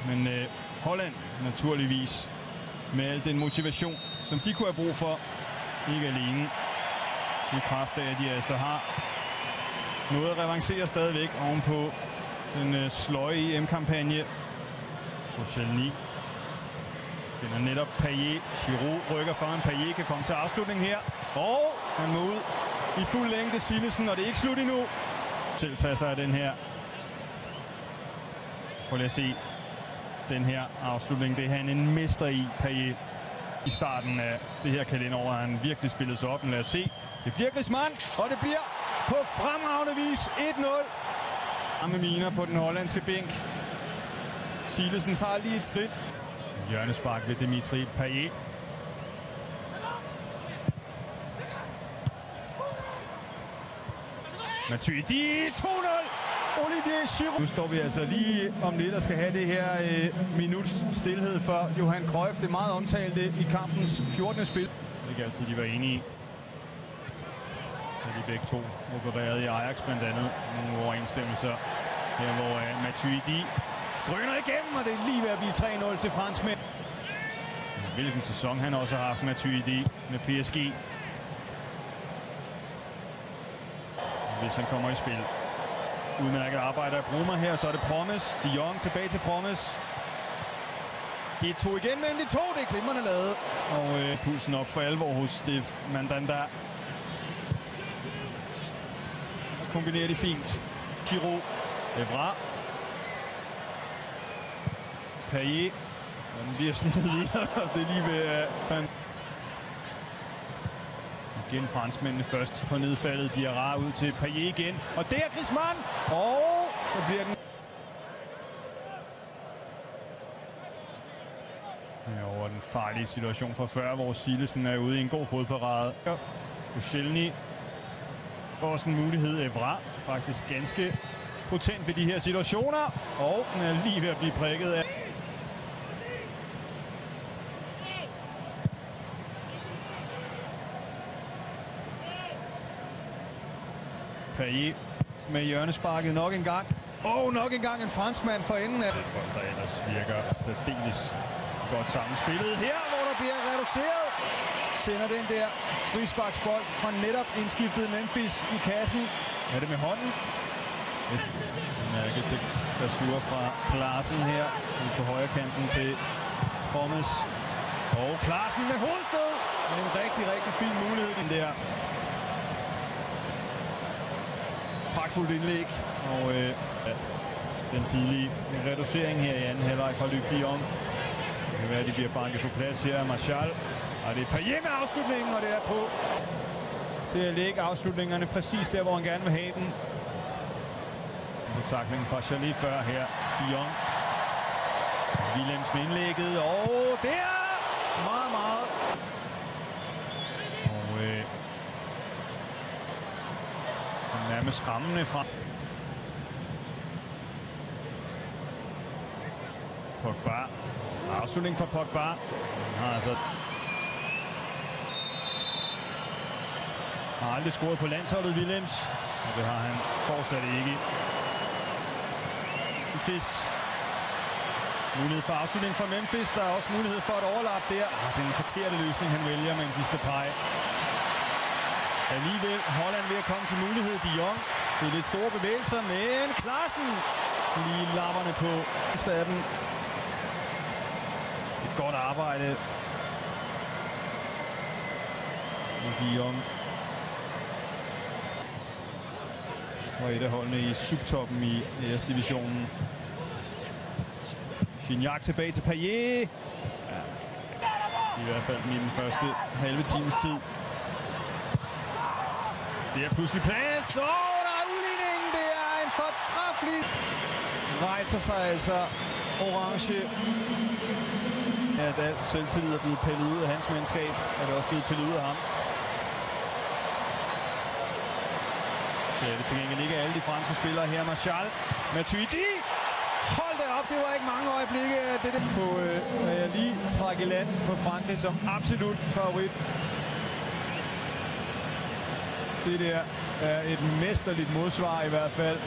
men Holland naturligvis med al den motivation, som de kunne have brug for, ikke alene i kraft af, at de altså har noget at revancere stadigvæk ovenpå den sløje EM-kampagne. Koscielny finder netop Payet. Giroud rykker foran. Payet kan komme til afslutning her. Og han må ud i fuld længde Cillessen, og det er ikke slut endnu. Tiltager sig af den her. Prøv lige at se den her afslutning. Det er han en mester i, Payet. I starten af det her kalenderår har han virkelig spillet sig op. Men lad os se. Det bliver Griezmann, og det bliver på fremragende vis 1-0. Arme miner på den hollandske bænk. Cillessen tager lige et skridt. Hjørnespark ved Dimitri Payet. Matuidi 2-0. Olivier Giroud. Nu står vi altså lige om lidt og skal have det her minuts stilhed for Johan Cruyff. Det meget omtalte i kampens 14. spil. Det er ikke altid, de var enige i. De begge to opererede i Ajax blandt andet. Nogle overensstemmelser her, hvor Matuidi drøner igennem, og det er lige ved at blive 3-0 til franskmænd. Hvilken sæson han også har haft Matuidi med PSG. Hvis han kommer i spil. Udmærket arbejde af Bruma her, så er det Promes. De Jong tilbage til Promes. 1-2 igen mellem de to, det er glimrende lavet. Og pulsen op for alvor hos Steve Mandanda. Kombinerer de fint. Giroud, Evra, Payet, den bliver snittet videre, det er lige ved fandt. Igen franskmændene først på nedfaldet, Diarra ud til Payet igen, og der er Griezmann, og så bliver den over den farlige situation fra før, hvor Cillessen er ude i en god fodparade. Koscielny. Også en mulighed. Evra faktisk ganske potent ved de her situationer. Og den er lige ved at blive prikket af. Payet med hjørnesparket nok en gang. Og nok en gang en franskmand for enden af det. Der ellers virker særdeles godt sammenspillet her, hvor der bliver reduceret. Sender den der frisparksbold fra netop indskiftet Memphis i kassen. Er det med hånden? Et mærke til Basur fra Klaassen her. På højre kanten til Promes. Og Klaassen med hovedstød. En rigtig, rigtig fin mulighed, den der. Pragtfuldt indlæg. Og den tidlige reducering her i anden halvleg fra Luc de Jong. Det kan være, at de bliver banket på plads her. Martial. Og det er Payet med afslutningen, og det er på til at lægge afslutningerne præcis der, hvor han gerne vil have den. På taklingen fra Charlie før her. De Jong. Willems med indlægget, og det er meget, meget. Og nærmest skræmmende fra Pogba. Afslutning fra Pogba. Han har altså har aldrig scoret på landsholdet, Willems. Og det har han fortsat ikke. Memphis. Mulighed for afslutning fra Memphis. Der er også mulighed for et overlap der. Det er en forkerte løsning, han vælger, Memphis Depay. Alligevel Holland ved at komme til mulighed. De Jong. Det er lidt store bevægelser, men Klaassen lige lapperne på staden. Et godt arbejde. Og De Jong fra et af holdene i subtoppen i æresdivisionen. Gignac tilbage til Payet. Ja. I hvert fald i den første halve times tid. Det er pludselig plads. Der er udligningen. Det er en fortræffelig. Rejser sig altså orange. At al selvtillid er blevet pillet ud af hans mandskab. Er det også blevet pillet ud af ham. Ja, det til gengæld ikke alle de franske spillere her. Martial, Matuidi. Hold da op, det var ikke mange øjeblikke af det på jeg lige trække i land på Frankrig som absolut favorit. Det der er et mesterligt modsvar i hvert fald.